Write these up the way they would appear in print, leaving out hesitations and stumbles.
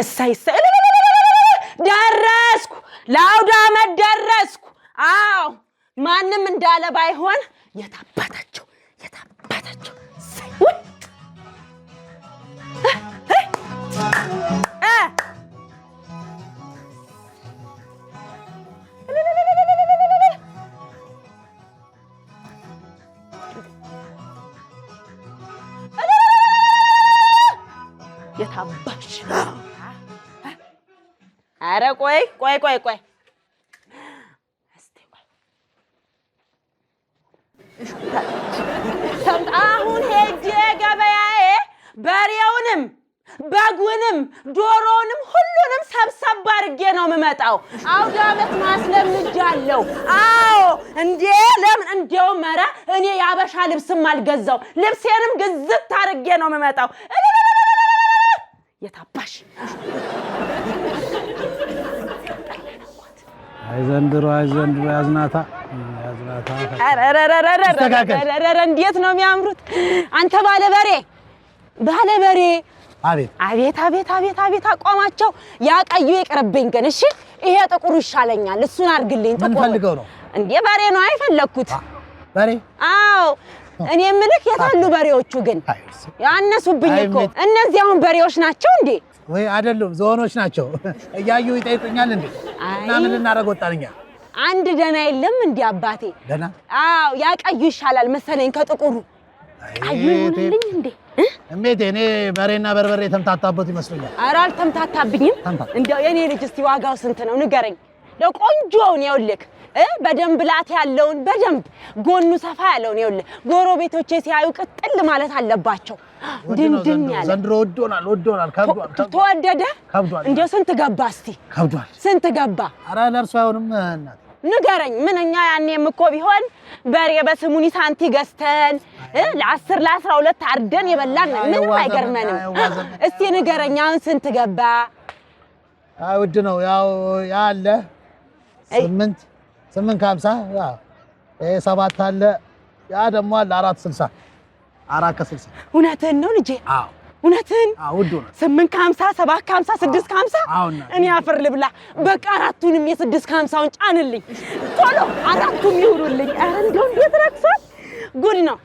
እሰይ ደረስኩ ለአውደ ዓመት ደረስኩ አዎ ማንም እንዳለ ባይሆን የታባታቸው የታባሽ አረ ቆይ አሁን ሄጄ ገበያዬ በሬውንም በጉንም ዶሮንም ሁሉንም ሰብሰብ አድርጌ ነው የምመጣው አውደ ዓመት ማስለምጃለሁ አዎ እንዴ ለምን እንደው መረ እኔ ያበሻ ልብስም አልገዛው ልብሴንም ግዝት አድርጌ ነው የምመጣው የታባሽ አይዘንድሮ ያዝናታ አረረረረረ እንዴት ነው የሚያምሩት አንተ ባለበሬ አቤት አቋማቸው ያቀዩ ይቅርብኝ ግን እሺ ይሄ ጥቁሩ ይሻለኛል እሱን አርግልኝ ጥቁሩ ምን ፈልገው ነው እንዴ በሬ ነው አይፈለኩት በሬ አዎ እኔ ምልክ የታሉ በሬዎቹ ግን ያነሱብኝ እኮ እነዚህ አሁን በሬዎች ናቸው እንዴ ወይ አይደሉም ዞኖች ናቸው እያዩ ይጠይቁኛል እንዴ እና ምን እናደርግ ወጣልኛ አንድ ደና የለም እንዴ አባቴ ደና አዎ ያቀዩ ይሻላል መሰለኝ ከጥቁሩ ቀዩ ይሆንልኝ እንዴ እሜቴ እኔ በሬና በርበሬ ተምታታበት ይመስልኛል ኧረ አልተምታታብኝም እንደው የኔ ልጅ እስቲ ዋጋው ስንት ነው ንገረኝ ለቆንጆውን ይኸውልህ በደንብ ላት ያለውን በደንብ ጎኑ ሰፋ ያለውን ይኸውልህ ጎረቤቶቼ ሲያዩ ቅጥል ማለት አለባቸው ድንድን ያለ ዘንድሮ ወዶናል ከብዷል ተወደደ እንደው ስንት ገባ እስቲ ከብዷል ስንት ገባ ኧረ ለርሱ አይሆንም እናት ንገረኝ ምንኛ ያኔም እኮ ቢሆን በሬ በስሙኒ ሳንቲ ገዝተን ለ10 ለ12 አርደን የበላን ምንም አይገርመንም እስቲ ንገረኝ አሁን ስንት ገባ ውድ ነው ያው ያለ 850 ያው 7 አለ ያ ደግሞ አለ 460 460 እውነትህን ነው ልጄ አዎ እውነትህን ውድ ነው 850 750 650 እኔ አፈር ልብላ በቃ አራቱንም የ650ውን ጫንልኝ ቶሎ አራቱም ይውሩልኝ ኧረ እንደው እንዴት ረክሷል ጉድ ነው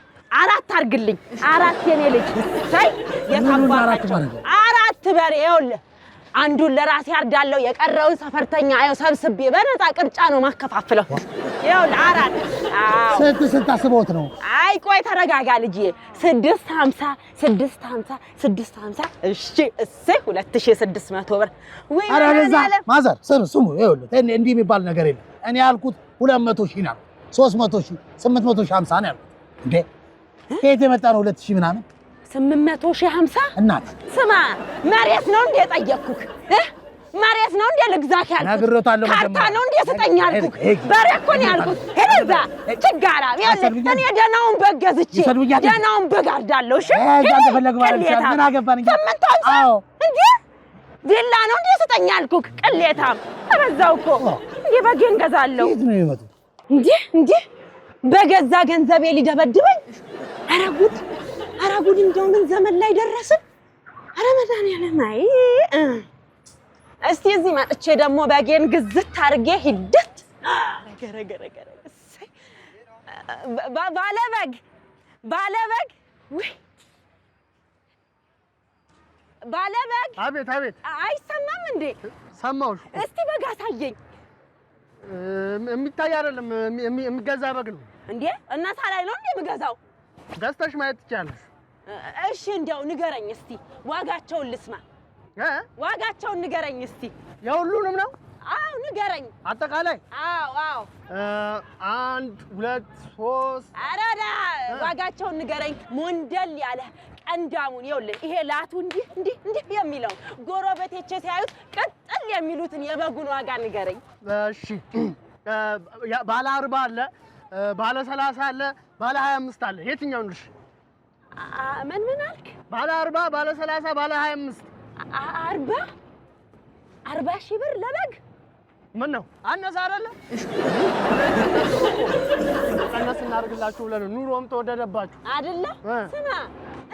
አራት አርግልኝ አራት የኔ ልጅ ሳይ የታባራቸው አራት በሬ ይኸውልህ አንዱን ለራሴ አርዳለሁ የቀረውን ሰፈርተኛ አዩ ሰብስቤ በነጣ ቅርጫ ነው ማከፋፍለው ይኸውልህ አራት አዎ ስንት አስበውት ነው አይ ቆይ ተረጋጋ ልጄ 650 እሺ እሰይ 2600 ብር ወይ ማዘር ስሙ ይኸውልህ እንዲህ የሚባል ነገር የለም እኔ ያልኩት 200 ሺህ ነው 300 ሺህ 850 ነው ያልኩት እንዴ ከየት የመጣ ነው 2000 ምናምን 850 እናት ስማ መሬት ነው እንዴ ጠየቅኩክ መሬት ነው እንዴ ልግዛክ ያልኩት ነግሬታለሁ ካርታ ነው እንዴ ስጠኝ ያልኩት በሬ እኮ ነው ያልኩት ሄደዛ ችጋራ እኔ ደናውን በገዝቼ ደናውን በጋርዳለሁ እሺ አንተ ፈለግ ማለት ይችላል ምን አገባን እንዴ 850 አዎ እንዴ ቪላ ነው እንዴ ስጠኝ ያልኩክ ቅሌታም ተበዛው እኮ እንዴ በጌን ገዛለሁ የት ነው የመጣው እንዴ በገዛ ገንዘቤ ሊደበድበኝ ኧረ ጉድ እንደው ምን ዘመን ላይ ደረስን ኧረ መድኃኒዓለም አይ እስቲ እዚህ መጥቼ ደግሞ በጌን ግዝት አድርጌ ሂደት ገረገረ ባለበግ ወይ ባለበግ አቤት አይሰማም እንዴ ሰማሁሽ እስቲ በግ አሳየኝ የሚታይ አይደለም የሚገዛ በግ ነው እንዴ እና ሳላይ ነው እንዴ የምገዛው ገዝተሽ ማየት ትችያለሽ እሺ እንደው ንገረኝ እስቲ ዋጋቸውን ልስማ ዋጋቸውን ንገረኝ እስቲ የሁሉንም ነው አዎ ንገረኝ አጠቃላይ አዎ 1 2 3 አራዳ ዋጋቸውን ንገረኝ ሞንደል ያለ ቀንዳሙን ይኸውልህ ይሄ ላቱ እንዲህ የሚለው ጎረቤቶቼ ሲያዩት ቅጥል የሚሉትን የበጉን ዋጋ ንገረኝ እሺ ባለ 40 አለ ባለ 30 አለ ባለ 25 አለ የትኛውን ልሽ ምን አልክ ባለ 40 ባለ 30 ባለ 25 40 ሺህ ብር ለበግ ምን ነው አነሳ አይደለ ቀነስ እናርግላችሁ ብለን ኑሮም ተወደደባችሁ አይደለ ስማ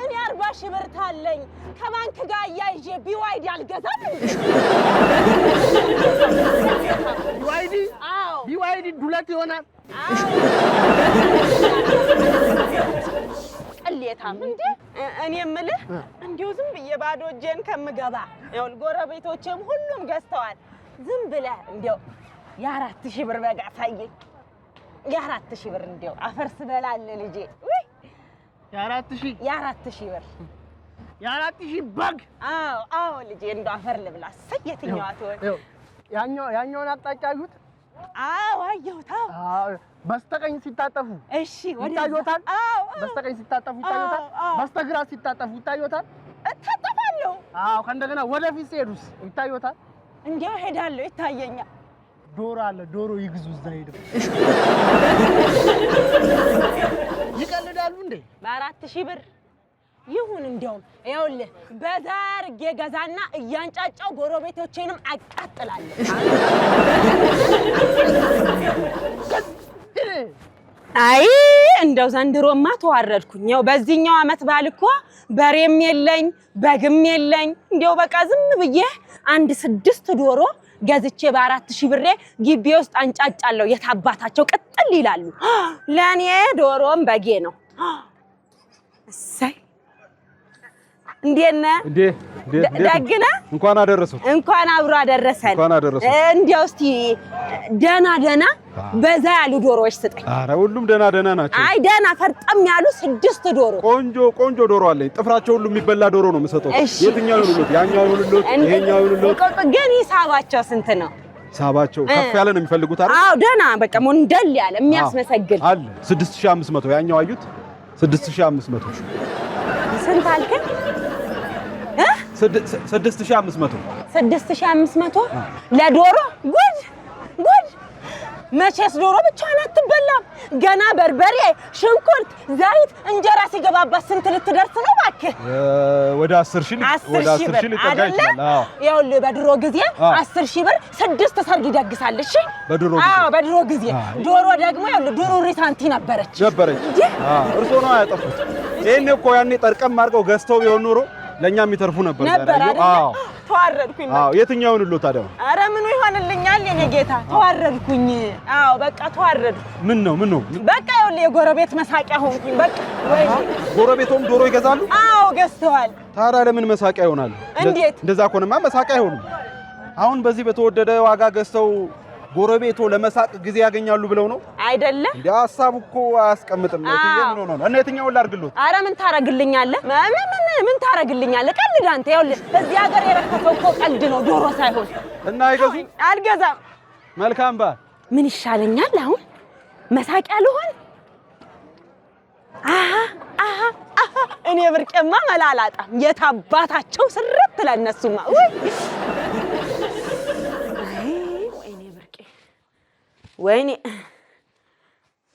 እኔ 40 ሺህ ብር ታለኝ ከባንክ ጋር ያይዤ ቢዋይዲ አልገዛም ቢዋይዲ አዎ ቢዋይዲ ዱለት ይሆናል ቀሌታም እንዴ እኔ የምልህ እንዲው ዝም ብዬ ባዶ እጄን ከምገባ ይሁን ጎረቤቶቼም ሁሉም ገዝተዋል ዝም ብለህ እንዲው የ4000 ብር በጋ ታየኝ የ4000 ብር እንዲው አፈርስ በላል ልጄ ወይ የ4000 ብር የ4000 በግ አዎ ልጄ እንደው አፈር ልብላ ሰየትኛው አትወል ያኛውን አቅጣጫ አዩት አዎ አየሁት አዎ በስተቀኝ ሲታጠፉ እሺ ይታዩታል በስተቀኝ ሲታጠፉ ይታዩታል በስተግራ ሲታጠፉ ይታዩታል እታጠፋለሁ አዎ ከእንደገና ወደፊት ሲሄዱስ ይታዩታል እንዴው ሄዳለሁ ይታየኛል ዶሮ አለ ዶሮ ይግዙ እዛ ሄደው ይቀልዳሉ እንዴ በ4000 ብር ይሁን እንደውም ይኸውልህ በዛር ገዛና እያንጫጫው ጎረቤቶቼንም አቃጥላለሁ አይ እንደው ዘንድሮማ ተዋረድኩኝ ያው በዚህኛው አመት ባል እኮ በሬም የለኝ በግም የለኝ እንደው በቃ ዝም ብዬ አንድ 6 ዶሮ ገዝቼ በ4000 ብር ግቢ ውስጥ አንጫጫለሁ የታባታቸው ቅጥል ይላሉ ለኔ ዶሮም በጌ ነው እሰይ እንዴነ ደግና እንኳን አደረሰው እንኳን አብሮ አደረሰን እንኳን አደረሰው እንዴው እስቲ ደና በዛ ያሉ ዶሮዎች ስጠኝ አረ ሁሉም ደና ናቸው አይ ደና ፈርጠም ያሉ 6 ዶሮ ቆንጆ ዶሮ አለኝ ጥፍራቸው ሁሉ የሚበላ ዶሮ ነው የምሰጠው የትኛው ይሉት ያኛው ይሉት ይሄኛው ይሉት ግን ሂሳባቸው ስንት ነው ሂሳባቸው ከፍ ያለ ነው የሚፈልጉት አይደል አዎ ደና በቃ ሞንደል ያለ የሚያስመሰግን አለ 6500 ያኛው አዩት 6500 ስንት አልከኝ 6500 ለዶሮ ጉድ መቼስ ዶሮ ብቻዋን አትበላም ገና በርበሬ ሽንኩርት ዘይት እንጀራ ሲገባባት ስንት ልትደርስ ነው እባክህ ወደ 10000 ሊጠጋ ይችላል አዎ ይኸውልህ በድሮ ጊዜ 10000 ብር 6 ሰርግ ይደግሳል እሺ በድሮ ጊዜ ዶሮ ደግሞ ይኸውልህ ዶሮ ሪሳንቲ ነበረች አዎ እርሶ ነው ያጠፉት ይሄን እኮ ያኔ ጠርቀም አድርገው ገዝተው ቢሆን ኖሮ ለኛ የሚተርፉ ነበር አዎ ተዋረድኩኝ አዎ የትኛውን ሁሉ ታዲያ አረ ምኑ ይሆንልኛል የኔ ጌታ ተዋረድኩኝ አዎ በቃ ተዋረድኩ ምን ነው በቃ ይኸውልህ የጎረቤት መሳቂያ ሆንኩኝ በቃ ወይ ጎረቤቶም ዶሮ ይገዛሉ አዎ ገዝተዋል ታዲያ ለምን መሳቂያ ይሆናሉ እንዴት እንደዛ ከሆነማ መሳቂያ አይሆኑም አሁን በዚህ በተወደደ ዋጋ ገዝተው ጎረቤቶ ለመሳቅ ጊዜ ያገኛሉ ብለው ነው አይደለም እንዴ ሐሳብ እኮ አያስቀምጥም የትኛው ነው እና የትኛውን ላድርግልዎት አረ ምን ታረግልኛለህ ምን ታረግልኛለህ ቀልድ አንተ ይኸውልህ እዚህ ሀገር የረከሰው እኮ ቀልድ ነው ዶሮ ሳይሆን እና አይገዙም አልገዛም መልካም ባል ምን ይሻለኛል አሁን መሳቂያ ልሆን አሃ እኔ ብርቄማ መላላጣም የታባታቸው ስርት ለነሱማ ወይኔ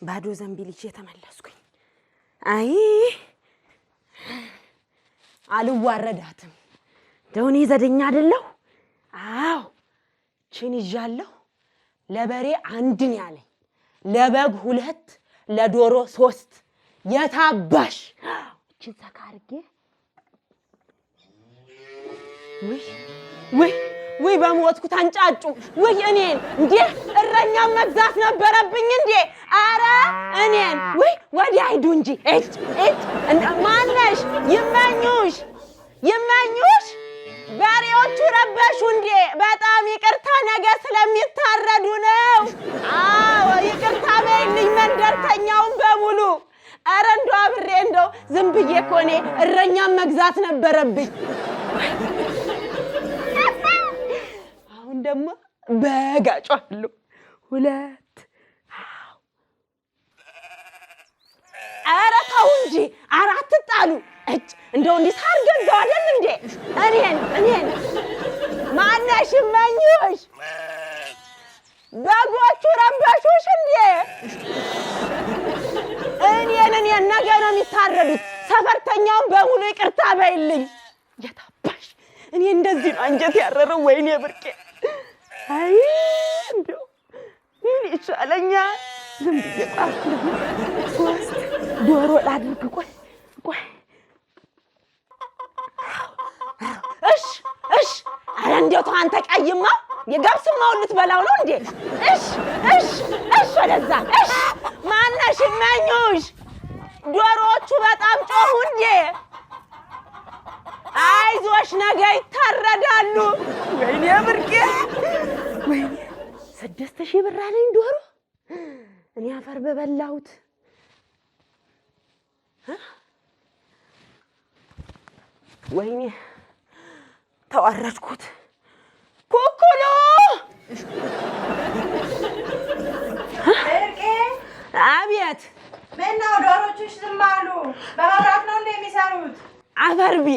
ባዶ ዘንቢል ይዤ ተመለስኩኝ አይ አልዋረዳትም ደውኔ ዘደኛ አይደለሁ አዎ ችን ይዣለሁ ለበሬ 1 ያለኝ ለበግ 2 ለዶሮ 3 የታባሽ ችን ተካርጌ ወይ በሞትኩት አንጫጩ ወይ እኔን እንዴ እረኛም መግዛት ነበረብኝ እንዴ አረ እኔን ወይ ወዲያ ሂዱ እንጂ እጭ ማነሽ ይመኙሽ በሬዎቹ ረበሹ እንዴ በጣም ይቅርታ ነገ ስለሚታረዱ ነው አዎ ይቅርታ በይልኝ መንደርተኛውን በሙሉ አረ እንደው አብሬ እንደው ዝም ብዬ እኮ እኔ እረኛም መግዛት ነበረብኝ ደግሞ በጋጫለሁ 2 አረ ተው እንጂ 4 ጣሉ እጭ እንደው እንዲህ ሳርገዛው አይደል እንዴ እኔን ማነሽ ይመኙሽ በጎቹ ረበሹሽ እንዴ እኔን ነገ ነው የሚታረዱት ሰፈርተኛውን በሙሉ ይቅርታ በይልኝ የታባሽ እኔ እንደዚህ ነው አንጀት ያረረው ወይኔ ብርቄ አይ እንደው ምን ይሻለኛል? ዝም ብዬ ጣፍኩ። 3 ዶሮ ላድርግ። ቆይ እሺ ኧረ እንደው ተው አንተ ቀይማ የገብስማውን ልትበላው ነው እንዴ? እሺ ወደዛ እሺ ማነሽ እመኙሽ ዶሮዎቹ በጣም ጮሁ እንዴ? አይዞሽ ነገ ይታረዳሉ። ወይኔ ብርቄ ወይኔ 6000 ብር አለኝ ዶሮ እኔ አፈር በበላሁት። ወይኔ ተዋረድኩት። ኩኩሉ ብርቄ አቤት። ምነው ዶሮቹሽ ዝም አሉ? በመብራት ነው እንደ የሚሰሩት? አፈርቢ